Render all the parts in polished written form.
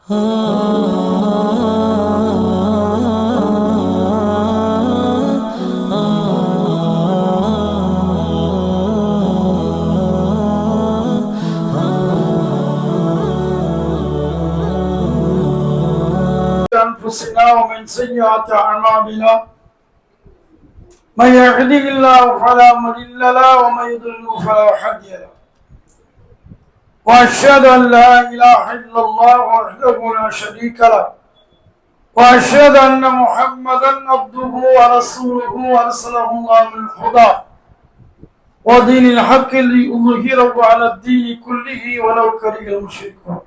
أنفسنا ومن سيئات أعمالنا من يهده الله فلا مضل له ومن يضلل فلا هادي له وأشهد أن لا إله إلا الله وحده لا شريك له وأشهد أن محمدا عبده ورسوله أرسله الله بالهدى ودين الحق ليظهره على الدين كله ولو كره المشركون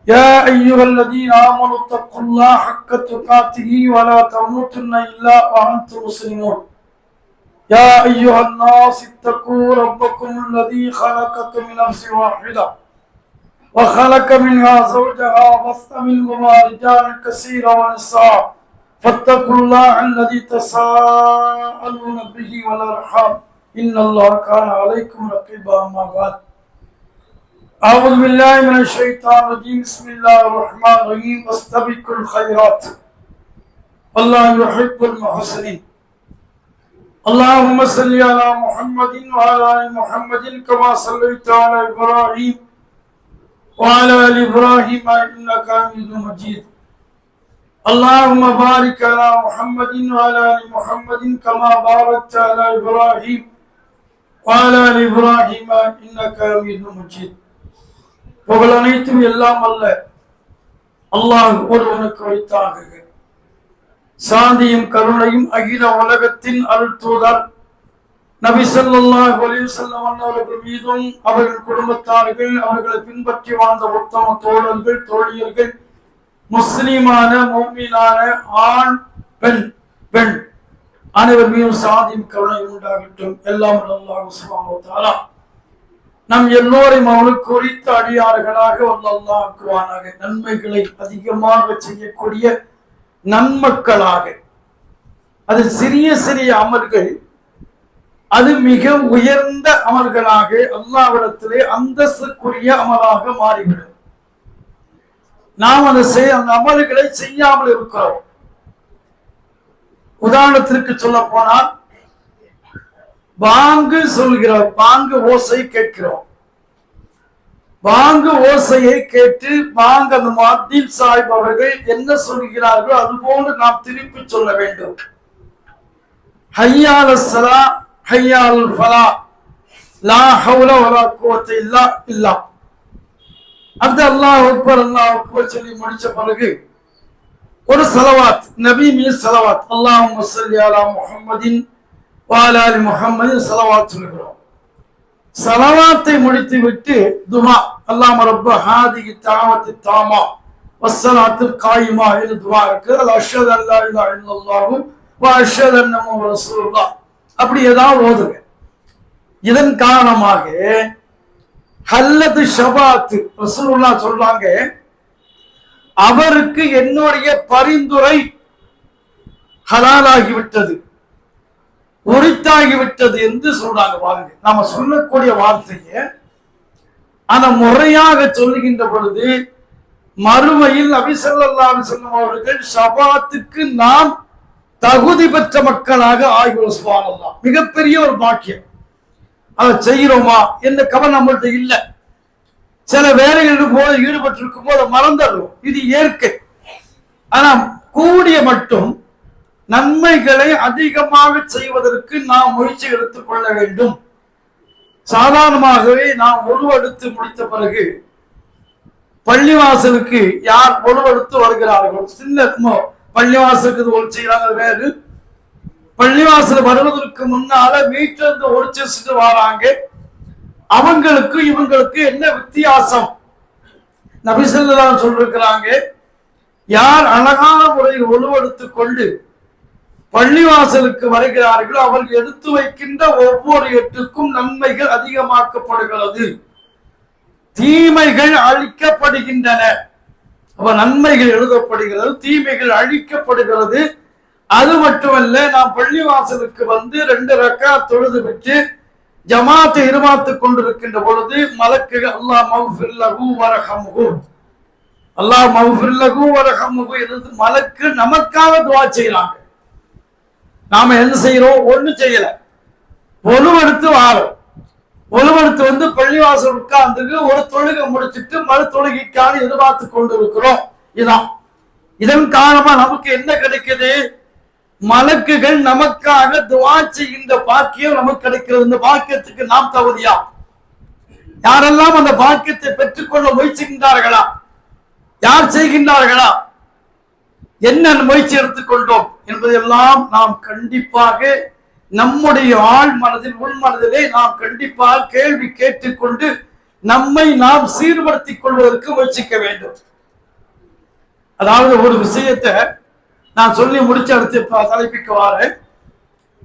يا أيها الذين آمنوا اتقوا الله حق تقاته ولا تموتن إلا وأنتم مسلمون يا أيها الناس اتقوا ربكم الذي خلقكم من نفس واحدة وخلق منها زوجها وبث منهما رجالا كثيرا ونساء فاتقوا الله الذي تساءلون به والأرحام إن الله كان عليكم رقيبا. أما بعد أعوذ بالله من الشيطان الرجيم بسم الله الرحمن الرحيم واستبقوا الخيرات والله يحب المحسنين. اللهم صل على محمد وعلى آل محمد كما صليت على إبراهيم وعلى آل إبراهيم إنك حميد مجيد. اللهم بارك على محمد وعلى آل محمد كما باركت على إبراهيم وعلى آل إبراهيم إنك حميد مجيد. புகழ் அனைத்தும் எல்லாம் அல்ல அல்லாஹ் ஒருவனுக்கு வைத்தாக. சாந்தியும் கருணையும் அகில உலகத்தின் அருள் தூதர் நபி ஸல்லல்லாஹு அலைஹி வஸல்லம் அவர்கள் மீதும் அவர்கள் குடும்பத்தார்கள் அவர்களை பின்பற்றி வாழ்ந்த உத்தம தோழர்கள் தோழியர்கள் முஸ்லிமான முஃமினான ஆண் பெண் அனைவர் மீதும் சாந்தியும் கருணையும் உண்டாகட்டும். எல்லாம் அல்லாஹ் சுப்ஹானஹு வ தஆலா நம் எல்லோரையும் அவனுக்கு குறித்த அடியார்களாக அல்லாஹ் ஆக்குவானாக. நன்மைகளை அதிகமாக செய்யக்கூடிய நன்மக்களாக. அது சிறிய சிறிய அமல்கள் அது மிக உயர்ந்த அமல்களாக அல்லாஹ்விடத்திலே அந்தஸ்துக்குரிய அமலாக மாறிவிடும். நாம் அந்த அமல்களை செய்யாமல் இருக்கிறோம். உதாரணத்திற்கு சொல்ல போனால் பாங்கு சொல்கிறோம், பாங்கு ஓசை கேட்கிறோம். பாங்கு ஓசையை கேட்டு பாங்க அந்த மத்தியில் சாய்பவர்கள் என்ன சொல்கிறார்கள் அதுபோன்று நாம் திருப்பி சொல்ல வேண்டும். ஹய்யால் ஸலா ஹய்யால் ஃபலா லா ஹவ்ல வலா குவத்த இல்லா பில்லாஹ். அது அல்லாஹ் அக்பர் அல்லாஹ் அக்பர் சொல்லி முடிச்ச பிறகு ஒரு ஸலவாத், நபி மீது ஸலவாத், அல்லாஹும்ம ஸல்லி அலா முஹம்மதின் வஅலா ஆலி முஹம்மதின் ஸலவாத் சொல்கிறோம். ஸலவாத்தை முடித்து விட்டு துஆ, அல்லாஹும்ம ரப்ப ஹாதிஹி தஅவத்தி தாமா வஸ்ஸலாத்துல் காயிமா என்று துஆ இருக்கு. அஷ்ஹது அல்லா இலாஹ இல்லல்லாஹு வ அஷ்ஹது அன்ன முஹம்மது ரசூலுல்லாஹ் அப்படி ஏதாவது ஓதுங்க. இதன் காரணமாக ஹல்லது ஷபாத் ரசூலுல்லாஹ் சொல்றாங்க, அவருக்கு என்னுடைய பரிந்துரை ஹலாலாகிவிட்டது, உரித்தாகிவிட்டது என்று சொல்றாங்க. பாருங்க, நாம சொல்லக்கூடிய வார்த்தையை அந்த முறையாக சொல்லுகின்ற பொழுது மறுமையில் நபி ஸல்லல்லாஹு அலைஹி வஸல்லம் அவர்கள் ஷபாத்துக்கு நாம் தகுதி பெற்ற மக்களாக ஆகியோம். சுப்ஹானல்லாஹ், மிகப்பெரிய ஒரு பாக்கியம். அதை செய்கிறோமா என்ற கவனம் நம்மள்ட்ட இல்லை. சில வேலைகளுக்கு போது ஈடுபட்டிருக்கும் போது மறந்துடுறோம், இது இயற்கை. ஆனா கூடிய மட்டும் நன்மைகளை அதிகமாக செய்வதற்கு நாம் முயற்சி எடுத்துக் கொள்ள வேண்டும். சாதாரணமாகவே நாம் ஒழுவெடுத்து முடித்த பிறகு பள்ளிவாசலுக்கு யார் ஒழுவெடுத்து வருகிறார்கள், சின்ன பள்ளிவாசலுக்கு ஒழு செய்யறாங்க வேறு. பள்ளிவாசல் வருவதற்கு முன்னால வீட்டிலிருந்து ஒழிச்சு வராங்க. அவங்களுக்கு இவங்களுக்கு என்ன வித்தியாசம்? நபி ஸல்லல்லாஹு சொல்லிருக்கிறாங்க, யார் அழகான முறையில் ஒழுவெடுத்துக் கொண்டு பள்ளிவாசலுக்கு வருகிறார்களோ அவர்கள் எடுத்து வைக்கின்ற ஒவ்வொரு எட்டுக்கும் நன்மைகள் அதிகமாக்கப்படுகிறது, தீமைகள் அழிக்கப்படுகின்றன. அப்ப நன்மைகள் எழுதப்படுகிறது, தீமைகள் அழிக்கப்படுகிறது. அது மட்டுமல்ல, நாம் பள்ளிவாசலுக்கு வந்து 2 ரக்காத் தொழுது விட்டு ஜமாத்தை இருமாத்து கொண்டிருக்கின்ற பொழுது மலக்குகள் அல்லாஹ் மக்ஃபிர் லஹு வர்ஹம்ஹு, அல்லாஹ் மஃபிர் லஹு வர்ஹம்ஹு என்று மலக்கு நமக்காக துஆ செய்யறாங்க. நாம என்ன செய்யறோம்? ஒண்ணும் செய்யல. ஒழுவெடுத்து வாரோம். ஒழுவெடுத்து வந்து பள்ளிவாசல் உட்கார்ந்து ஒரு தொழுகை முடிச்சுட்டு மறு தொழுகைக்கான எதிர்பார்த்து கொண்டிருக்கிறோம். இதான் இதன் காரணமா நமக்கு என்ன கிடைக்குது? மலக்குகள் நமக்காக துஆ செய்கின்ற பாக்கியம் நமக்கு கிடைக்கிறது. இந்த பாக்கியத்துக்கு நாம் தகுதியா? யாரெல்லாம் அந்த பாக்கியத்தை பெற்றுக்கொள்ள முயற்சிக்கின்றார்களா? யார் செய்கின்றார்களா? என்ன முயற்சி எடுத்துக்கொண்டோம் என்பதெல்லாம் நாம் கண்டிப்பாக நம்முடைய ஆழ் மனதில் உள் மனதிலே நாம் கண்டிப்பாக கேள்வி கேட்டுக்கொண்டு நம்மை நாம் சீர்படுத்திக் கொள்வதற்கு முயற்சிக்க வேண்டும். அதாவது ஒரு விஷயத்தை நான் சொல்லி முடிச்ச அடுத்து தலைப்புக்கு வாரேன்.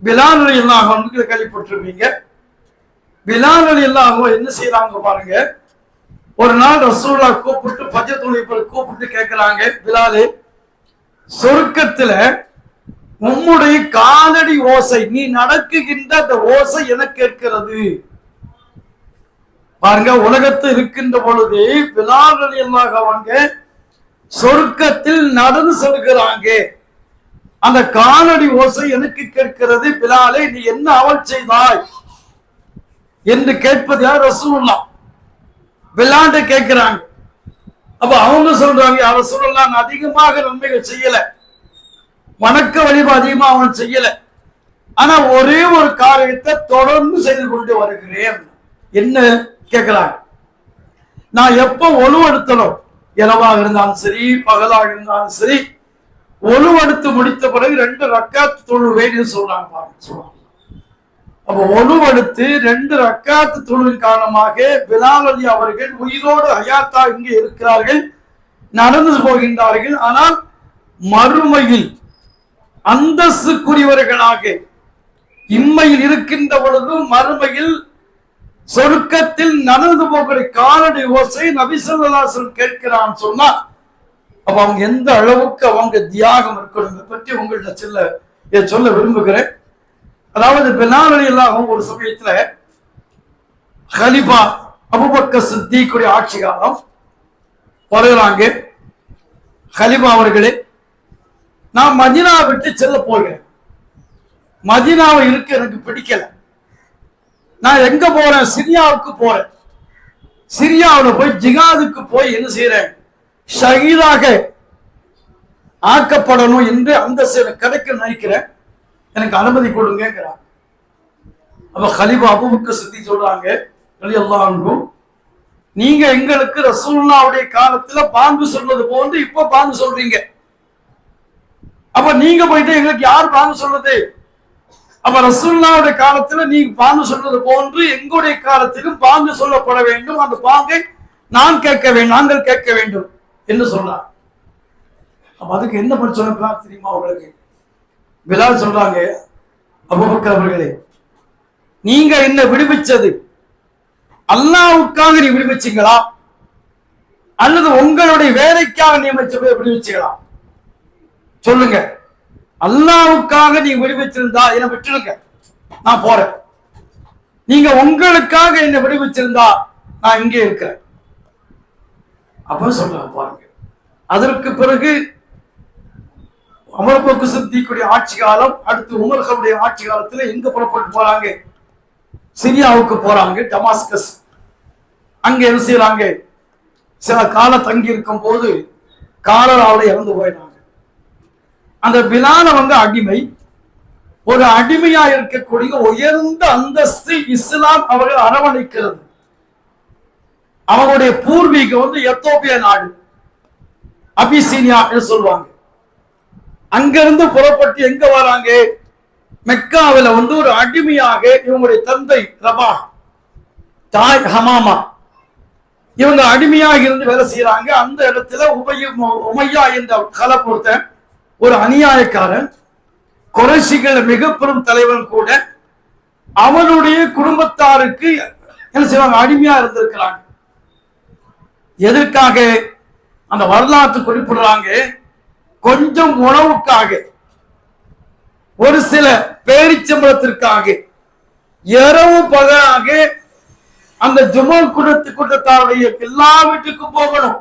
பிலால் ரலியல்லாஹு அன்ஹு கேள்விப்பட்டிருப்பீங்க. பிலால் ரலியல்லாஹு என்ன செய்யறாங்க பாருங்க. ஒரு நாள் ரசூலுல்லாஹ் கூப்பிட்டு ஃபஜ்ர் தொழுகைக்கு கூப்பிட்டு கேட்கிறாங்க, பிலாலே, சொர்க்கத்துல உம்முடைய காலடி ஓசை, நீ நடக்குகின்ற அந்த ஓசை எனக்கு கேட்கிறது. பாருங்க, உலகத்தில் இருக்கின்ற பொழுது பிலால் ரலியல்லாஹு அவங்க சொர்க்கத்தில் நடந்து செல்கிறாங்க. அந்த காலடி ஓசை எனக்கு கேட்கிறது. பிலாலே, நீ என்ன அமல் செய்தாய் என்று கேட்பது யார்? ரசூலுல்லாஹ். பிலால்ட்ட கேட்கிறாங்க. அப்ப அவங்க சொல்றாங்க, யார் ரசூலுல்லாஹ், நான் அதிகமாக நன்மைகள் செய்யல, வணக்க வழிபாடு அதிகமா அவன் செய்யல, ஆனா ஒரே ஒரு காரியத்தை தொடர்ந்து செய்து கொண்டு வருகிறேன். என்ன கேட்கிறாங்க? நான் எப்ப ஒழுவெடுத்தனோ, இரவாக இருந்தாலும் சரி பகலாக இருந்தாலும் சரி, ஒழுவெடுத்து முடித்த பிறகு 2 ரக்காத் தொழுவேன்னு சொல்றாங்க பாருங்க. அப்ப ஒழுவெடுத்து 2 ரக்காத் தொழுவின் காரணமாக பிலால் அலி அவர்கள் உயிரோடு ஹயாத்தா இங்கே இருக்கிறார்கள், நடந்து போகின்றார்கள். ஆனால் மறுமையில் அந்தஸ்துக்குரியவர்களாக இம்மையில் இருக்கின்ற பொழுதும் மறுமையில் சொர்க்கத்தில் நடந்து போகிற காலடி ஓசை நபி ஸல்லல்லாஹு அலைஹி வஸல்லம் கேட்கிறான்னு சொன்னா, அப்ப அவங்க எந்த அளவுக்கு அவங்க தியாகம் இருக்கணும் பற்றி உங்கள்கிட்ட சொல்ல விரும்புகிறேன். அதாவது பிலால் ரலியல்லாஹு ஒரு சமயத்துல கலீஃபா அபூபக்கர் சித்திக்குடைய ஆட்சி காலம் வருகிறாங்க. கலீஃபா அவர்களே, நான் மதீனா விட்டு செல்ல போகிறேன், மதீனாவை இருக்க எனக்கு பிடிக்கல, நான் எங்க போறேன்? சிரியாவுக்கு போறேன். சிரியாவில் போய் ஜிகாதுக்கு போய் என்ன செய்யறேன்? ஷஹீதாக ஆக்கப்படணும் என்று அந்த கிடைக்க நினைக்கிறேன், எனக்கு அனுமதி கொடுங்கிறான். அப்ப கலீஃபா அபூபக்கர் சித்திக் சொல்றாங்க, ரலியல்லாஹு அன்ஹு, நீங்க எங்களுக்கு ரசூலுல்லாஹ்வுடைய காலத்துல பாங்கு சொல்றது போன்று இப்ப பாங்கு சொல்றீங்க. அப்ப நீங்க போயிட்டு எங்களுக்கு யார் பாங்கு சொல்றது? அப்ப ரசூலுல்லாஹ்வுடைய காலத்துல நீங்க பாங்கு சொல்றது போன்று எங்களுடைய காலத்திலும் பாங்கு சொல்லப்பட வேண்டும், அந்த பாங்கை நான் கேட்க வேண்டும், நாங்கள் கேட்க வேண்டும் என்று சொன்னார். அப்ப அதுக்கு என்ன பண்ண சொல்ல தெரியுமா உங்களுக்கு? பிலால் சொல்றாங்க, அபூபக்கர் அவர்களே, நீங்க என்ன விடுவிச்சது அல்லாஹ்வுக்காக நீ விடுவிச்சீங்களா அல்லது உங்களுடைய வேலைக்காக நியமிச்ச விடுவிச்சீங்களா? சொல்லுங்க. அல்லாஹ்வுக்காக நீ விடுவிச்சிருந்தா என்னை விட்டுருங்க, நான் போறேன். நீங்க உங்களுக்காக என்ன விடுவிச்சிருந்தா நான் இங்கே இருக்கிறேன். அப்ப சொல்றாங்க பாருங்க. அதற்கு பிறகு அபூபக்கர் சித்திக்குடைய ஆட்சி காலம், அடுத்து உமர்களுடைய ஆட்சி காலத்துல எங்க புறப்பட்டு போறாங்க? சிரியாவுக்கு போறாங்க, டமாஸ்கஸ். அங்க என்ன செய்யறாங்க? சில காலம் தங்கி இருக்கும் போது காலராவில் இறந்து போயிட்டாங்க. அந்த பிலால அடிமை, ஒரு அடிமையா இருக்கக்கூடிய உயர்ந்த அந்தஸ்து இஸ்லாம் அவர்கள் அரவணைக்கிறது. அவங்களுடைய பூர்வீகம் எத்தோப்பியா நாடு, அபிசீனியா என்று சொல்லுவாங்க. அங்கிருந்து புறப்பட்டு எங்க வராங்க? மெக்காவில ஒரு அடிமையாக இவங்களுடைய தந்தை ரபா, தாய் ஹமாமா, இவங்க அடிமையாக இருந்து வேலை செய்யறாங்க. அந்த இடத்துல உமையா என்ற கலப்பொருத்த ஒரு அநியாயக்காரன், குறைஷிகள் மிக பெரும் தலைவன் கூட, அவனுடைய குடும்பத்தாருக்கு என்ன செய்வாங்க? அடிமையா இருந்திருக்கிறாங்க. எதற்காக? அந்த வரலாற்று குறிப்பிடுறாங்க, கொஞ்சம் உணவுக்காக, ஒரு சில பேரிச்சம்பளத்திற்காக இரவு பகலாக அந்த ஜுமல் கூட்டத்தாருடைய எல்லா வீட்டுக்கும் போகணும்.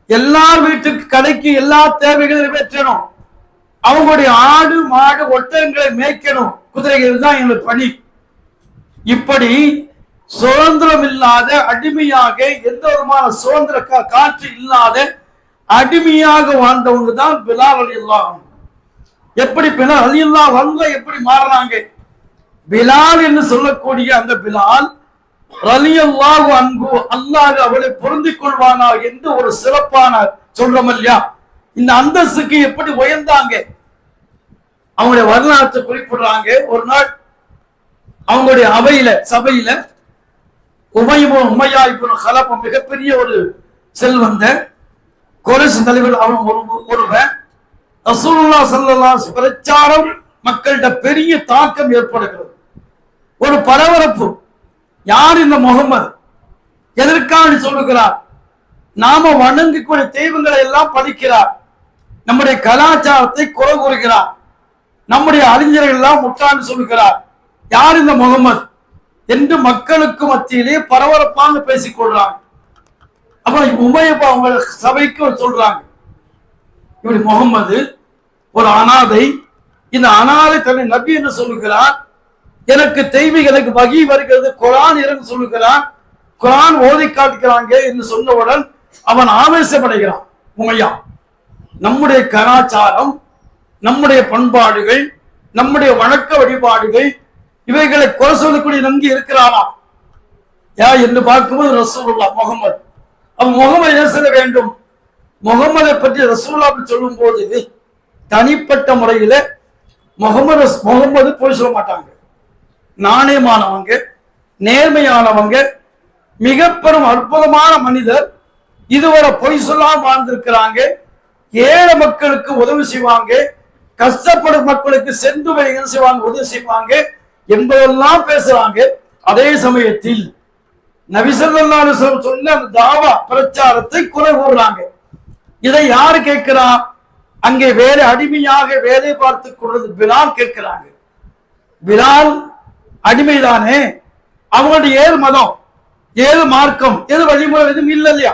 எல்லார் வீட்டுக்கு கடைக்கு எல்லா தேவைகளையும் நிறைவேற்றணும். அவங்களுடைய ஆடு மாடு ஒட்டகங்களை மேய்க்கணும், குதிரைகள் தான் எங்களுக்கு பணி. இப்படி சுதந்திரம் இல்லாத அடிமையாக, எந்த விதமான சுதந்திர காற்று இல்லாத அடிமையாக வாழ்ந்தவங்க தான் பிலால் ரலியல்லாஹு அன்ஹு. எப்படி பிலால் ரலியல்லாஹு அன்ஹு எப்படி மாறினாங்க? பிலால் என்று சொல்லக்கூடிய அந்த பிலால் ரலியல்லாஹு அன்ஹு, அல்லாஹ் அவளை பொருந்திக் கொள்வானா என்று ஒரு சிறப்பான சொல்றோம் இல்லையா, இந்த அந்தஸ்துக்கு எப்படி உயர்ந்தாங்க அவங்களுடைய வரலாற்றை குறிப்பிடுறாங்க. ஒரு நாள் அவங்களுடைய அவையில சபையில உமையா இப்னு கலப் மிகப்பெரிய ஒரு செல்வந்த குறைஷ் தலைவர், அவன் ஒருவன் ரசூலுல்லாஹ் ஸல்லல்லாஹு அலைஹி பிரச்சாரம் மக்கள்கிட்ட பெரிய தாக்கம் ஏற்படுகிறது. ஒரு பரபரப்பு. யார் இந்த முகமது, எதற்காக சொல்லுகிறார்? நாம வணங்கக்கூடிய தெய்வங்களை எல்லாம் படிக்கிறார், நம்முடைய கலாச்சாரத்தை குறை கூறுகிறார், நம்முடைய அறிஞர்கள் எல்லாம் முட்டான்னு சொல்லுகிறார். யார் இந்த முகமது என்று மக்களுக்கு மத்தியிலே பரபரப்பாக பேசிக் கொள்றாங்க. அப்ப உமையப்பா அவங்க சபைக்கு சொல்றாங்க, இப்படி முகமது ஒரு அனாதை, இந்த அனாதை தன்னை நபி என்று சொல்லுகிறார், எனக்கு தெய்வீக எனக்கு வகி வருகிறது, குரான் இறங்கு சொல்லுகிறான், குரான் ஓதி காட்டுகிறாங்க என்று சொன்னவுடன் அவன் ஆவேசமடைகிறான். உமையா, நம்முடைய கலாச்சாரம், நம்முடைய பண்பாடுகள், நம்முடைய வணக்க வழிபாடுகள், இவைகளை குறை சொல்லக்கூடிய நன்கு இருக்கிறானா என்று பார்க்கும்போது ரசூலுல்லாஹ் முகமது, அவன் முகமது என்ன செய்ய வேண்டும்? முகமதை பற்றி ரசூலுல்லாஹ் சொல்லும் போது தனிப்பட்ட முறையில முகமது போய் சொல்ல மாட்டாங்க. நாணயமானவங்க, நேர்மையானவங்க, மிக பெரும் அற்புதமான மனிதர், இதுவரை பொய் சொல்லாம வாழ்ந்திருக்கிறாங்க, ஏழை மக்களுக்கு உதவி செய்வாங்க, கஷ்டப்படும் மக்களுக்கு சென்று செய்வாங்க, உதவி செய்வாங்க என்பதெல்லாம் பேசுறாங்க. அதே சமயத்தில் நபி ஸல்லல்லாஹு அலைஹி வஸல்லம் சொன்ன அந்த தாவா பிரச்சாரத்தை குறை கூறுறாங்க. இதை யாரு கேட்கிறா? அங்கே வேலை அடிமையாக வேலை பார்த்து கொண்டது பிலால் கேட்கிறாங்க. பிலால் அடிமைதானே, அவங்களுடைய ஏது மதம், ஏது மார்க்கம், எது வழிமுறை எதுவும் இல்லை இல்லையா,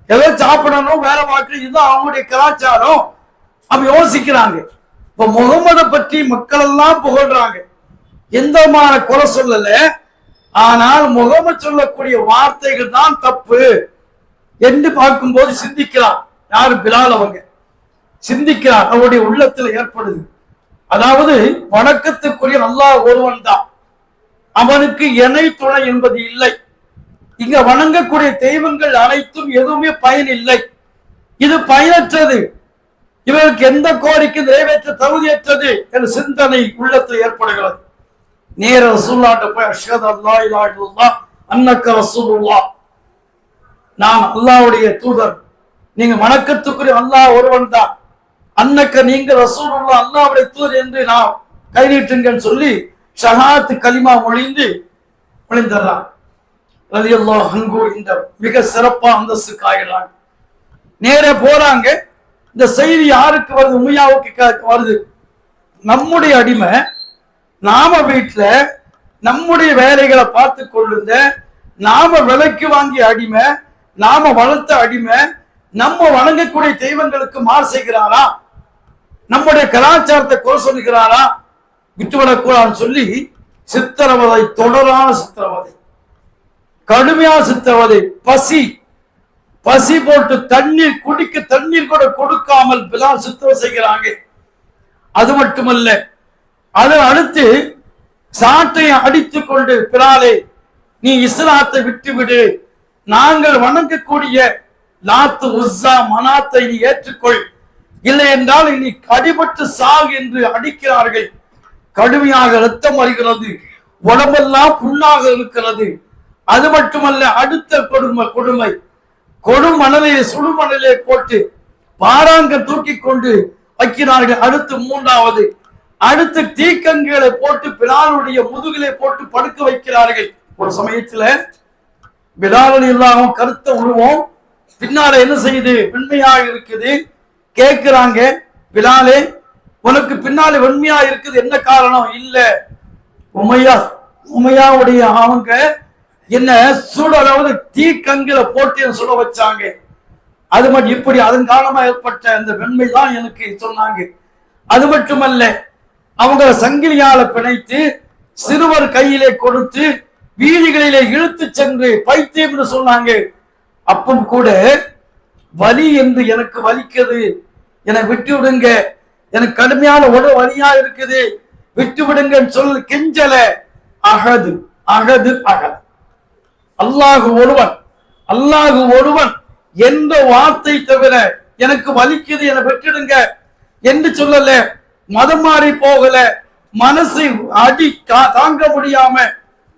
ஏதோ சாப்பிடணும், வேலை பார்க்கணும், இதுதான் அவங்களுடைய கலாச்சாரம். அப்ப யோசிக்கிறாங்க. இப்ப முகமதை பற்றி மக்கள் எல்லாம் புகழ்றாங்க, எந்த விதமான குறை சொல்லல, ஆனால் முகமது சொல்லக்கூடிய வார்த்தைகள் தான் தப்பு என்று பார்க்கும்போது சிந்திக்கிறார். யாரு? பிலால் அவங்க சிந்திக்கிறார். அவருடைய உள்ளத்தில் ஏற்படுது. அதாவது வணக்கத்துக்குரிய அல்லாஹ் ஒருவன் தான், அவனுக்கு இணை துணை என்பது இல்லை. இங்க வணங்கக்கூடிய தெய்வங்கள் அனைத்தும் எதுவுமே பயன் இல்லை, இது பயனற்றது, இவருக்கு எந்த கோரிக்கை நிறைவேற்ற தகுதியற்றது என்ற சிந்தனை உள்ளத்தில் ஏற்படுகிறது. நேர ரசூலுல்லாஹ்ட்ட போய் அஷ்ஹது அல்லா இலாஹா இல்லல்லாஹ் அன்னக ரசூலுல்லாஹ், நான் அல்லாஹ்வுடைய தூதர், நீங்க வணக்கத்துக்குரிய அல்லாஹ் ஒருவன் தான், அன்னக்க நீங்க ரசூலுல்லாஹ் அல்லாஹ்வுடைய தூதர் என்று நான் கை நீட்டுங்கன்னு சொல்லி ஷஹாத் கலிமா மொழிந்துறான். ரலியல்லாஹு அன்ஹு இந்த மிக சிறப்பா அந்தஸ்துக்கு ஆகிறாங்க. நேரே போறாங்க. இந்த செய்தி யாருக்கு வருது? உமையாவுக்கு வருது. நம்முடைய அடிமை, நாம வீட்டுல நம்முடைய வேலைகளை பார்த்து கொள்ளுங்க, நாம விலைக்கு வாங்கிய அடிமை, நாம வளர்த்த அடிமை, நம்ம வணங்கக்கூடிய தெய்வங்களுக்கு மாறு செய்கிறாரா, நம்முடைய கலாச்சாரத்தை குறை சொல்லுகிறாரா, விட்டுவிடக்கூடாதுன்னு சொல்லி சித்திரவதை, தொடரான சித்திரவதை, கடுமையான சித்திரவதை, பசி போட்டு தண்ணீர் குடிக்க தண்ணீர் கூட கொடுக்காமல் பிலால் சித்திரம் செய்கிறாங்க. அது மட்டுமல்ல, அதை அடுத்து சாட்டையை அடித்துக் கொண்டு, பிலாலே நீ இஸ்லாத்தை விட்டுவிடு, நாங்கள் வணங்கக்கூடிய லாத்து உஸ்ஸா மனாத்தை நீ ஏற்றுக்கொள், இல்லை என்றால் நீ அடிபட்டு சாகு என்று அடிக்கிறார்கள். கடுமையாக ரத்தம் வருகிறது, உடம்பெல்லாம் புண்ணாக இருக்கிறது. அது மட்டுமல்ல, அடுத்த கொடுமை, கொடுமணலிலே சுடுமணலே போட்டு பாராங்க தூக்கி கொண்டு வைக்கிறார்கள். அடுத்து மூன்றாவது, அடுத்து தீக்கங்களை போட்டு பிலாலுடைய முதுகிலே போட்டு படுக்க வைக்கிறார்கள். ஒரு சமயத்துல பிலால் இல்லாம கருத்த உருவம் பின்னால என்ன செய்யுது? வெண்மையாக இருக்குது. கேட்கிறாங்க, பிலாலே உனக்கு பின்னாலே வெண்மையா இருக்குது, என்ன காரணம்? இல்ல, உமையாவுடைய அவங்க என்ன சுட, அதாவது தீக்கங்களை போட்டு சுட வச்சாங்க. அது மட்டும் இப்படி அதன் காரணமா ஏற்பட்ட அந்த வெண்மை தான் எனக்கு சொன்னாங்க. அது மட்டுமல்ல, அவங்க சங்கிலியால பிணைத்து சிறுவர் கையிலே கொடுத்து வீதிகளிலே இழுத்து சென்று பைத்தியம் என்று சொன்னாங்க. அப்பவும் கூட வலி என்று எனக்கு வலிக்குது, என்னை விட்டு விடுங்க, எனக்கு கடுமையான உடல் வலியா இருக்குது, விட்டு விடுங்கன்னு சொல்ல கெஞ்சல. அகது அகது அகது, அல்லாஹு ஒருவன், அல்லாஹு ஒருவன் எந்த வார்த்தை தவிர எனக்கு வலிக்குது, என்னை விட்டுடுங்க என்று சொல்லல. மதம் மாறி போகல, மனசை அடி தாங்க முடியாம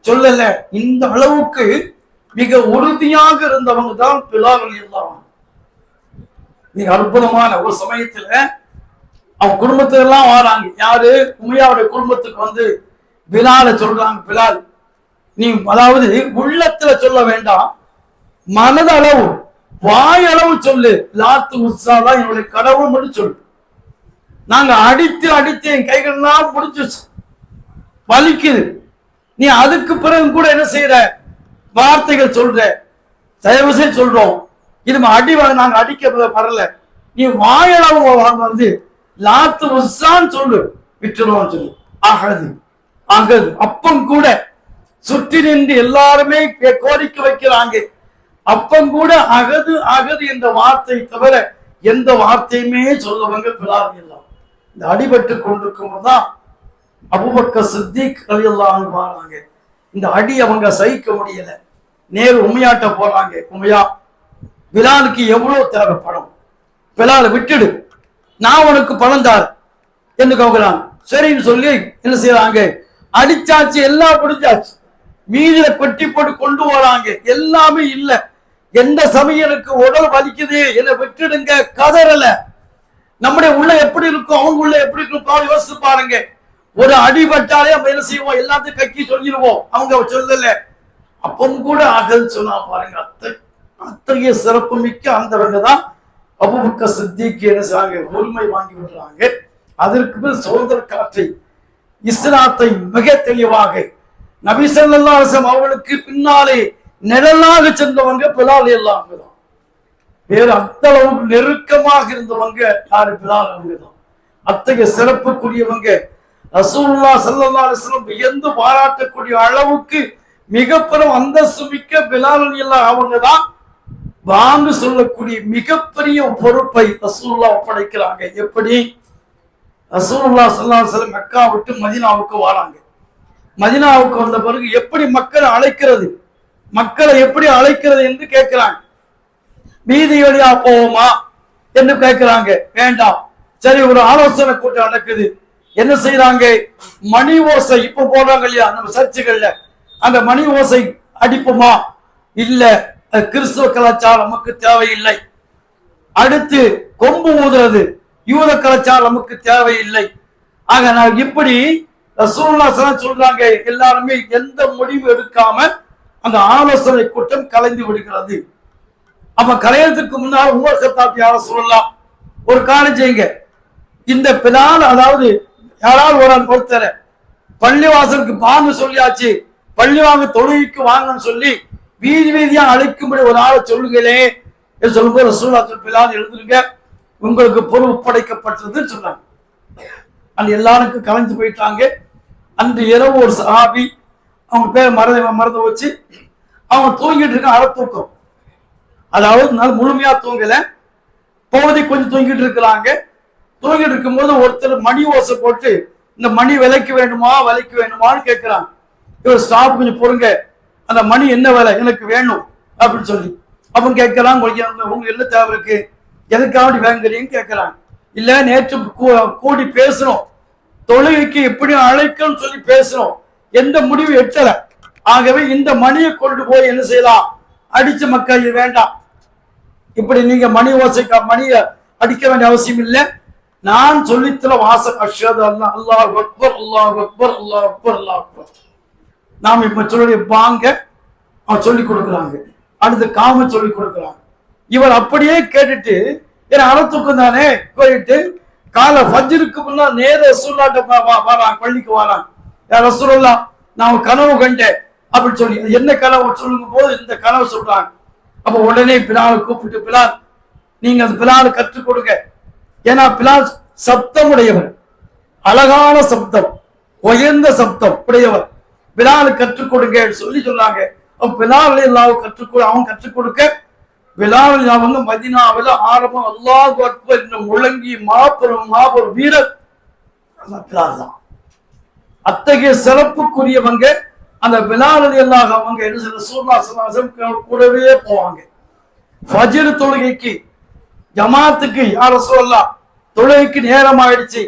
சொல்லல. இந்த அளவுக்கு மிக உறுதியாக இருந்தவங்க தான் பிலால் ரலியல்லாஹு அன்ஹு. மிக அற்புதமான ஒரு சமயத்துல அவங்க குடும்பத்துல எல்லாம் வராங்க. யாரு? உமையாவுடைய குடும்பத்துக்கு வந்து பிலால சொல்றாங்க, பிலால் நீ அதாவது உள்ளத்துல சொல்ல வேண்டாம், மனதளவு வாயளவு சொல்லு, லாத்து உற்சாதான் என்னுடைய கடவுள் மட்டும் சொல்லு. நாங்க அடித்து அடித்து என் கைகள்லாம் முடிஞ்சிச்சு, வலிக்குது, நீ அதுக்கு பிறகு கூட என்ன செய்யற வார்த்தைகள் சொல்ற, தயவு செய்து சொல்றோம், இது அடி நாங்க அடிக்க வரல, நீ வாயளவு வந்து லாத்து உஸ்ஸான்னு சொல்லு, விட்டுருவோம் சொல்லு. அகது அகது. அப்பம் கூட சுற்றி நின்று எல்லாருமே கோரிக்கை வைக்கிறாங்க, அப்பம் கூட அகது அகது என்ற வார்த்தை தவிர எந்த வார்த்தையுமே சொல்லவங்க பிலால் எல்லாம். இந்த அடிபட்டு கொண்டிருக்கும் போதுதான் அபூபக்கர் சித்திக் ரலியல்லாஹு அன்ஹு வராங்க. இந்த அடி அவங்க சகிக்க முடியல, நேரு உமையாட்ட போறாங்க. உமையா, பிலாலுக்கு எவ்வளவு தேவை பணம், பிலாலை விட்டுடு, நான் உனக்கு பணம் தார் என்று கேட்கலாம். சரின்னு சொல்லி என்ன செய்யறாங்க, அடிச்சாச்சு, எல்லாம் முடிஞ்சாச்சு, மீதில கொட்டி போட்டு கொண்டு வராங்க. எல்லாமே இல்ல, எந்த சமையலுக்கு உடல் வலிக்குது, என்னை விட்டுடுங்க, கதறல. நம்முடைய உள்ள எப்படி இருக்கும், அவங்க உள்ள எப்படி இருக்கும் யோசிச்சு பாருங்க. ஒரு அடிபட்டாலே நம்ம என்ன செய்வோம், எல்லாத்தையும் கக்கி சொல்லிடுவோம், அவங்க சொல்லல. அப்பவும் கூட அகல் சொன்னா பாருங்க. அத்தகைய சிறப்பு மிக்க அந்தவங்க தான் அபூபக்கர் சித்திக் என்ன செய்றாங்க, உரிமை வாங்கி விடுறாங்க. அதற்கு பிறகு சுதந்திர காற்றை இஸ்லாத்தை மிக தெளிவாக நபி ஸல்லல்லாஹு அலைஹி வஸல்லம் அவர்களுக்கு பின்னாலே நிழலாக சென்றவங்க பிலால் எல்லாம் தான். வேறு அந்த அளவுக்கு நெருக்கமாக இருந்தவங்க யாரு, பிலால் அவங்க தான். அத்தகைய சிறப்புக்குரியவங்க. ரசூலுல்லாஹி ஸல்லல்லாஹு அலைஹி வஸல்லம் வியந்து பாராட்டக்கூடிய அளவுக்கு மிக பெரும் அந்தஸ்து மிக்க பிலால் எல்லாம் அவங்க தான். வாங்க சொல்லக்கூடிய மிகப்பெரிய பொறுப்பை ரசூலுல்லாஹ் ஒப்படைக்கிறாங்க. எப்படி? ரசூலுல்லாஹ் ஸல்லல்லாஹு அலைஹி வஸல்லம் மக்கா விட்டு மதீனாவுக்கு வராங்க. மதீனாவுக்கு வந்த பிறகு எப்படி மக்களை அழைக்கிறது, மக்களை எப்படி அழைக்கிறது என்று கேட்கிறாங்க. வீதி வழியா போவோமா என்று கேட்கிறாங்க. வேண்டாம். சரி, ஒரு ஆலோசனை கூட்டம் நடக்குது. என்ன செய்யறாங்க, மணி ஓசை இப்ப போடுறாங்க இல்லையா நம்ம சர்ச்சுகள்ல, அந்த மணி ஓசை அடிப்புமா? இல்ல, கிறிஸ்துவ கலாச்சாரம் நமக்கு தேவையில்லை. அடுத்து கொம்பு ஊதுறது, யூத கலாச்சாரம் நமக்கு தேவையில்லை. ஆக நான் இப்படி ரசூலுல்லாஹ் சொல்றாங்க. எல்லாருமே எந்த முடிவு எடுக்காம அந்த ஆலோசனை கூட்டம் கலைந்து விடுகிறது. அப்ப கலையத்துக்கு முன்னால் உமர் கத்தாப் யார சொல்லலாம், ஒரு காரியம் செய்யுங்க, இந்த பிலால் அதாவது யாராவது ஒருத்தர் பள்ளிவாசலுக்கு பாங்க சொல்லியாச்சு, பள்ளிவாங்க தொழுகைக்கு வாங்கன்னு சொல்லி வீதி வீதியா அழைக்கும்படி ஒரு ஆளை சொல்லுங்களே சொல்லும்போது ரசூலுல்லாஹ் பிலால் எழுதுருங்க, உங்களுக்கு பொறுப்பு படைக்கப்பட்டதுன்னு சொன்னாங்க. அந்த எல்லாருக்கும் கலைஞ்சு போயிட்டாங்க. அன்று இரவு ஒரு சஹாபி, அவங்க பேர் மறந்து வச்சு அவங்க தூங்கிட்டு இருக்க, அரை தூக்கம், அதாவது முழுமையா தூங்கல, பகுதி கொஞ்சம் தூங்கிட்டு இருக்கிறாங்க. தூங்கிட்டு இருக்கும்போது ஒருத்தர் மணி ஓசை போட்டு இந்த மணி விலைக்கு வேணுமான்னு கேட்கிறாங்க. இவர் ஸ்டாப் கொஞ்சம் பொறுங்க, அந்த மணி என்ன விலை, எனக்கு வேணும் அப்படின்னு சொல்லி அப்ப கேட்கறாங்க. உங்களுக்கு என்ன தேவை இருக்கு, எதுக்காக வாங்குறீங்கன்னு கேட்கறாங்க. இல்ல, நேற்று கூடி பேசணும், தொழுகைக்கு எப்படி அழைக்கணும்னு சொல்லி பேசணும், எந்த முடிவு எட்டல. ஆகவே இந்த மணியை கொண்டு போய் என்ன செய்யலாம், அடிச்சு மக்கள் வேண்டாம், இப்படி நீங்க மணி ஓசைக்கா மணியை அடிக்க வேண்டிய அவசியம் இல்லை, நான் சொல்லித்தர வாசம் அஷ்ஹது அல்லாஹ் அல்லாஹு அக்பர் அல்லாஹு அக்பர் அல்லாஹு அக்பர் அல்லாஹு அக்பர். நாம் இப்ப சொல்லி வாங்க சொல்லி கொடுக்குறாங்க. அடுத்து காம சொல்லி கொடுக்குறாங்க. இவர் அப்படியே கேட்டுட்டு ஏன்னா அறத்தூக்கம் தானே போயிட்டு காலை ஃபஜ்ருக்கு முன்னால் நேர ரசூலுல்லாஹ் வரான், பள்ளிக்கு வரான். ரசூலுல்லாஹ் நான் கனவு கண்டேன் அப்படின்னு சொல்லி என்ன கனவு சொல்லுங்க போது இந்த கனவு சொல்றாங்க. அப்ப உடனே பிலால் கூப்பிட்டு, பிலால் நீங்க அது பிலால் கற்றுக் கொடுங்க. ஏன்னா பிலால் சப்தம் உடையவர், அழகான சப்தம், உயர்ந்த சப்தம் உடையவர். பிலால் கற்றுக் கொடுங்க சொல்லி சொன்னாங்க. பிலால் அவன் கற்றுக் கொடுக்க பிலால் அவங்க மதீனாவில் ஆரம்பம் அல்லாஹு அக்பர் என்று முழங்கி மாபெரும் வீரர் பிலால் தான். அத்தகைய சிறப்புக்குரியவங்க அந்த பிலால் ரலியல்லாஹு அவங்க என்ன சொல்ற ரசூலுல்லாஹி ஸல்லல்லாஹு அலைஹி வஸல்லம் கூடவே போவாங்க. ஃபஜ்ர் தொழுகைக்கு ஜமாத்துக்கு யா ரசூலல்லாஹ் தொழுகைக்கு நேரம் ஆயிடுச்சு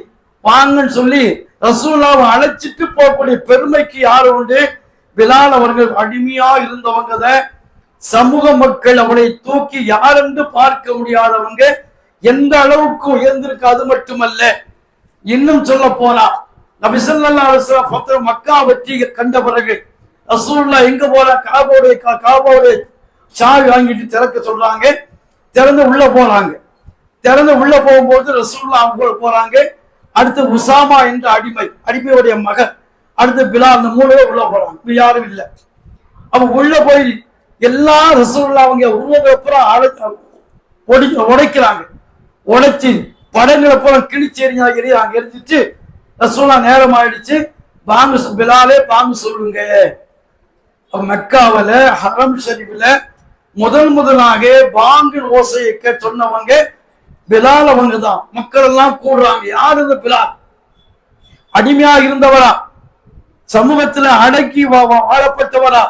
வாங்கன்னு சொல்லி ரசூலுல்லாஹ்வை அழைச்சிட்டு போகக்கூடிய பெருமைக்கு யாரு உண்டு? பிலால் அவர்கள். அடிமையா இருந்தவங்க சமூக மக்கள் அவனை தூக்கி யாரென்று பார்க்க முடியாதவங்க. எந்த அளவுக்கு உயர்ந்திருக்கு. அது மட்டுமல்ல, இன்னும் சொல்ல போனா நபி ஸல்லல்லாஹு அலைஹி வஸல்லம் மக்கா வெற்றி கண்ட பிறகு ரசூலுல்லாஹ் எங்க போற காபாவுடைய சாவி வாங்கிட்டு திறக்க சொல்றாங்க. திறந்து உள்ள போறாங்க. திறந்து உள்ள போகும்போது ரசூலுல்லாஹ் அவங்க போறாங்க. அடுத்து உசாமா என்ற அடிமையுடைய மகன், அடுத்து பிலால், அந்த மூணு உள்ள போறாங்க. யாரும் இல்லை. அப்ப உள்ள போய் எல்லா ரசூலுல்லாஹ் அவங்க உருவங்களை உடைக்கிறாங்க. உடைச்சு படங்களை போல கிழிச்சு எரிஞ்சாங்க. எரிஞ்சிட்டு ரசூலுல்லாஹ் நேரம் ஆயிடுச்சு, பிலாலே பாங்கு சொல்லுங்க. மக்காவில ஹரம் ஷரீஃப்ல முதலாக பாங்கு ஓசையை சொன்னவங்க பிலால் அவங்க தான். மக்கள் எல்லாம் கூடுறாங்க. யார் இந்த பிலால்? அடிமையா இருந்தவரா, சமூகத்துல அடக்கி வாழப்பட்டவரா,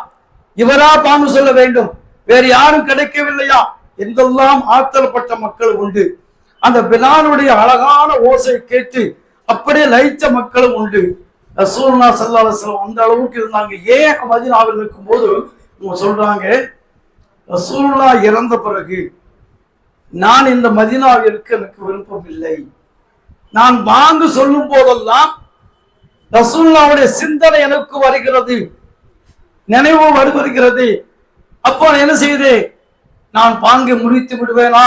இவரா பாங்கு சொல்ல வேண்டும், வேறு யாரும் கிடைக்கவில்லையா என்றெல்லாம் ஆத்தல்பட்ட மக்கள் உண்டு. அந்த பிலாலுடைய அழகான ஓசை கேட்டு அப்படியே லயிச்ச மக்களும் உண்டு. ரசூலுல்லாஹி ஸல்லல்லாஹு அலைஹி வஸல்லம் அந்த அளவுக்கு இருந்தாங்க. ஏன் மதீனாவில் இருக்கும் போது சொல்றாங்க, ரசூலுல்லாஹ் இறந்த பிறகு நான் இந்த மதீனாவிற்கு எனக்கு விருப்பம் இல்லை. நான் வாங்கு சொல்லும் போதெல்லாம் ரசூலுல்லாஹ்வுடைய சிந்தனை எனக்கு வருகிறது, நினைவு வருகிறது. அப்போ என்ன செய்து நான் பாங்கு முடித்து விடுவேனா,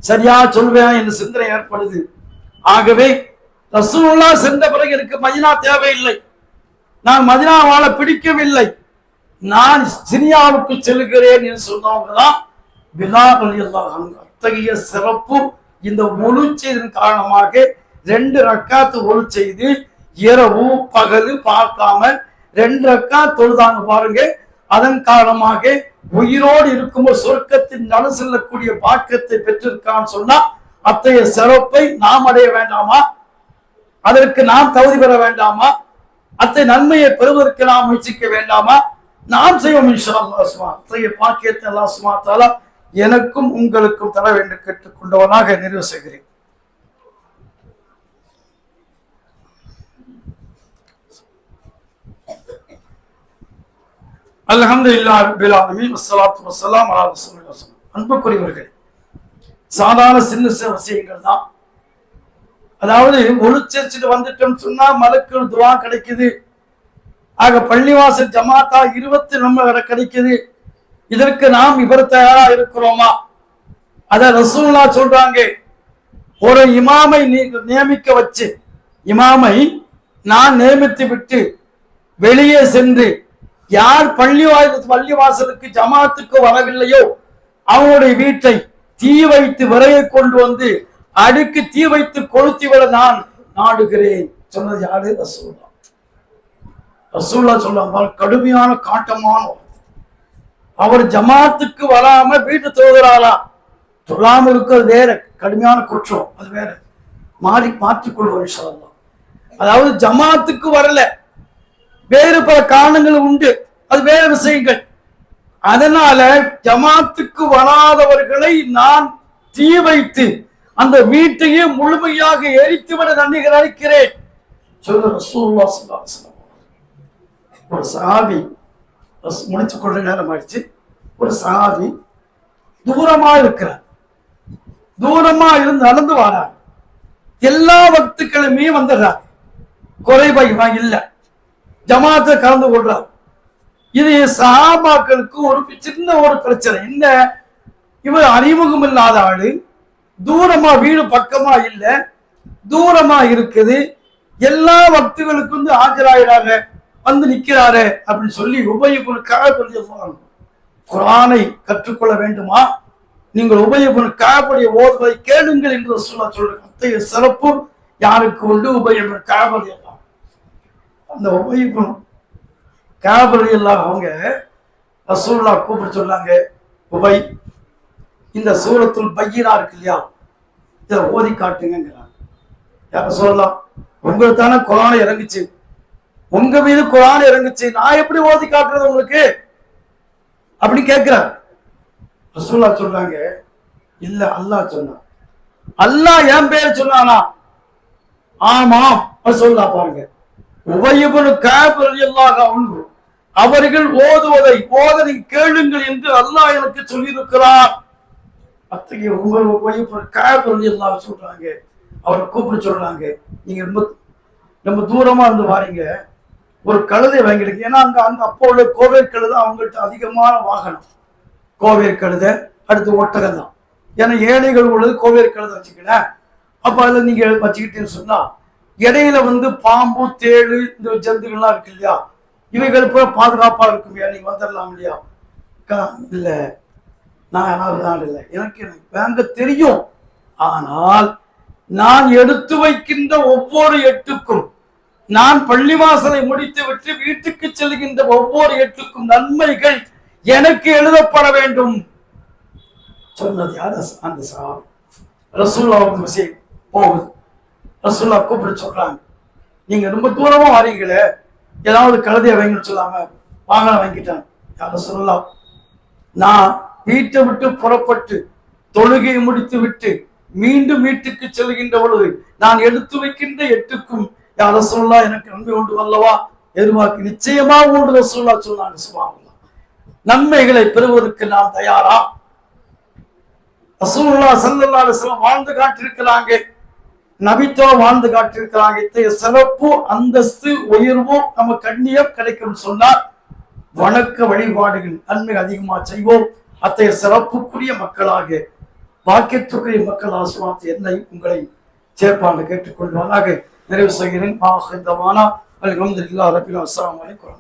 சரியா சொல்வேனா என்ற சிந்தனை ஏற்படுது. ஆகவே ரசூலுல்லாஹ் சென்ற பிறகு எனக்கு மதீனா தேவையில்லை, நான் மதீனா வாழ பிடிக்கவில்லை, நான் சிரியாவுக்கு செல்கிறேன் என்று சொன்னவங்க தான் பிலால் ரலியல்லாஹு அன்ஹு. அத்தகைய சிறப்பு இந்த ஒழு செய்தன் காரணமாக 2 ரக்காத்து ஒழு செய்து இரவு பகல் பார்க்காம 2 ரக்காத் தொழுதாங்க பாருங்க. அதன் காரணமாக உயிரோடு இருக்கும்போது சொர்க்கத்தின் நடு செல்லக்கூடிய பாக்கியத்தை பெற்றிருக்கான்னு சொன்னா அத்தகைய சிறப்பை நாம் அடைய வேண்டாமா? அதற்கு நாம் தகுதி பெற வேண்டாமா? அத்தகைய நன்மையை பெறுவதற்கு நாம் முயற்சிக்க வேண்டாமா? நாம் செய்வோம் இன்ஷா அல்லாஹ். அத்தகைய பாக்கியத்தை அல்லாஹ் சுப்ஹானஹு வ தஆலா எனக்கும் உங்களுக்கும் தர வேண்டும் கேட்டுக்கொண்டவனாக நிறைவு செய்கிறேன். அல்ஹம்துலில்லாஹி ரப்பில் ஆலமீன் வஸ்ஸலாத்து வஸ்ஸலாமு அலா ரசூலில்லாஹ். அன்புக்குரியவர்களே, சாதாரண சின்ன விஷயங்கள் தான். அதாவது ஒளிச்சேர்ச்சிட்டு வந்துட்டோம் சொன்னா மலக்குள் துவா கிடைக்குது. ஆக பள்ளிவாசல் ஜமாத்தா 20 நம்ம கிடைக்குது. இதற்கு நாம் இவர் தயாரா இருக்கிறோமா? அத ரசூலுல்லாஹ் சொல்றாங்க, ஒரு இமாமை நியமிக்க வச்சு, இமாமை நான் நியமித்து விட்டு வெளியே சென்று யார் பள்ளிவாசலுக்கு ஜமாத்துக்கு வரவில்லையோ அவனுடைய வீட்டை தீ வைத்து விரையை கொண்டு வந்து அடுக்கு தீ வைத்து கொளுத்தி விட நான் நாடுகிறேன் சொன்னது யாரு? ரசூலுல்லாஹ். ரசூலுல்லாஹ் சொல்றாங்க, கடுமையான காட்டமான அவர் ஜமாத்துக்கு வராம வீட்டு தொழுகிறாரா, தொழாம இருக்கிறது வேற, கடுமையான குற்றம், அது வேற. மாற்றிக்கொள்வோம் இன்ஷா அல்லாஹ். அதாவது ஜமாத்துக்கு வரல, வேறு பல காரணங்கள் உண்டு, அது வேற விஷயங்கள். அதனால ஜமாத்துக்கு வராதவர்களை நான் தீ வைத்து அந்த வீட்டையே முழுமையாக எரித்துவிட நினைக்கிறேன் சொல்ல ரசூலுல்லாஹ் ஸல்லல்லாஹு அலைஹி வஸல்லம். ஒரு சஹாபி முடிச்சு கொள்ள நேரம் ஆயிடுச்சு. ஒரு சஹாபி தூரமா இருக்கிறார், தூரமா இருந்து நடந்து வரார். எல்லா வக்துக்களுமே வந்துடுறார், குறைபா இல்லை, ஜமாத்தை கலந்து கொள்றார். இது சஹாபாக்களுக்கு ஒரு சின்ன ஒரு பிரச்சனை. என்ன, இவர் அறிமுகம் இல்லாத ஆளு, தூரமா, வீடு பக்கமா இல்ல, தூரமா இருக்குது, எல்லா வக்துகளுக்கும் வந்து ஆஜராகிறாங்க, வந்து நிக்கிறாரு அப்படின்னு சொல்லி உபயோக குரானை கற்றுக்கொள்ள வேண்டுமா, நீங்கள் உபயபன் காபுடைய ஓதுவதை கேளுங்கள் என்று ரசூலுல்லாஹ் சொல்றாங்க. அத்தகைய சிறப்பு யாருக்கு உண்டு? உபயபன் காபுடைய எல்லாம். அந்த உபயபன் காபுடைய எல்லாம் அவங்க ரசூலுல்லாஹ் கூப்பிட்டு சொன்னாங்க, உபை, இந்த சூரத்துல் பையினா இருக்கு இல்லையா, இதை ஓதி காட்டுங்கிறாங்க. யார சொல்லலாம், உங்களுக்கு தானே குர்ஆன் இறங்குச்சு, உங்க மீது குர்ஆன் இறங்குச்சு, நான் எப்படி ஓதி காட்டுறது உங்களுக்கு அப்படி கேட்கிறார். ரசூலுல்லாஹ் சொல்றாங்க, இல்ல அல்லாஹ் சொன்னான். அல்லாஹ் என் பேர் சொன்னானா? ஆமாம். ரசூலுல்லாஹ் பாருங்க, உபய் இப்னு கஅப் ரலியல்லாஹு அன்ஹு அவர்கள் ஓதுவதை ஓதனை கேளுங்கள் என்று அல்லாஹ் எனக்கு சொல்லியிருக்கிறார். அத்தகைய உங்கள் உபய் இப்னு கஅப் ரலியல்லாஹு சொல்றாங்க, அவரை கூப்பிட்டு சொல்றாங்க, நீங்க ரொம்ப தூரமா இருந்து வாரீங்க, ஒரு கழுதை வாங்கிடுங்க. ஏன்னா அங்க அப்போ உள்ள கோவேர் கழுதை அவங்கள்ட்ட அதிகமான வாகனம், கோவேர் கழுதை, அடுத்து ஒட்டகம் தான். ஏன்னா ஏழைகள் உள்ளது கோவேர் கழுதை வச்சுக்கல. அப்ப அதுல நீங்க வச்சுக்கிட்டேன்னு சொன்னா இடையில பாம்பு, தேழு, இந்த ஜந்துகள்லாம் இருக்கு இல்லையா, இவைகள் போய் பாதுகாப்பா இருக்குமையா, நீங்க வந்துடலாம் இல்லையா? இல்ல, நான் இல்லை, எனக்கு வாங்க தெரியும். ஆனால் நான் எடுத்து வைக்கின்ற ஒவ்வொரு எட்டுக்கும், நான் பள்ளிவாசலை முடித்து விட்டு வீட்டுக்கு செல்கின்ற ஒவ்வொரு எட்டுக்கும் நன்மைகள் எனக்கு எழுதப்பட வேண்டும் சொன்னது யார்? அந்த சஹாபி. ரசூலுல்லாஹ் விஷயம் போகுது. ரசூலுல்லாஹ் கூப்பிட்டு சொல்றாங்க, நீங்க ரொம்ப தூரமா வரீங்களே, ஏதாவது கழுதையை வாங்கிட்டு சொல்லாம வாகனம் வாங்கிட்டாங்க. யார் ரசூலுல்லாஹ், நான் வீட்டை விட்டு புறப்பட்டு தொழுகையை முடித்து விட்டு மீண்டும் வீட்டுக்கு செல்கின்ற பொழுது நான் எடுத்து வைக்கின்ற எட்டுக்கும் யார் ரசூலுல்லாஹ் எனக்கு நன்மை உண்டு அல்லவா எதிர்பார்க்க நிச்சயமா உண்டு ரசூலுல்லாஹ் சொன்னாங்க. சுப்ஹானல்லாஹ், நன்மைகளை பெறுவதற்கு நாம் தயாரா? ரசூலுல்லாஹ் ஸல்லல்லாஹு அலைஹி வஸல்லம் வாழ்ந்து காட்டியிருக்கிறாங்க, நபித்தோ வாழ்ந்து காட்டியிருக்கிறாங்க. இத்தகைய சிறப்பு, அந்தஸ்து, உயர்வு, நம்ம கண்ணியம் கிடைக்கும் சொன்னால் வணக்க வழிபாடுகள் நன்மை அதிகமாக செய்வோம். அத்தகைய சிறப்புக்குரிய மக்களாக, பாக்கியத்துக்குரிய மக்கள் ஆசுவாத்து என்னை உங்களை சேர்ப்பாண்டு கேட்டுக்கொள்வானாக. நிறைவு செய்கிறேன். அல்ஹம்துலில்லாஹி ரப்பில் ஆலமீன். அஸ்ஸலாமு அலைக்கும்.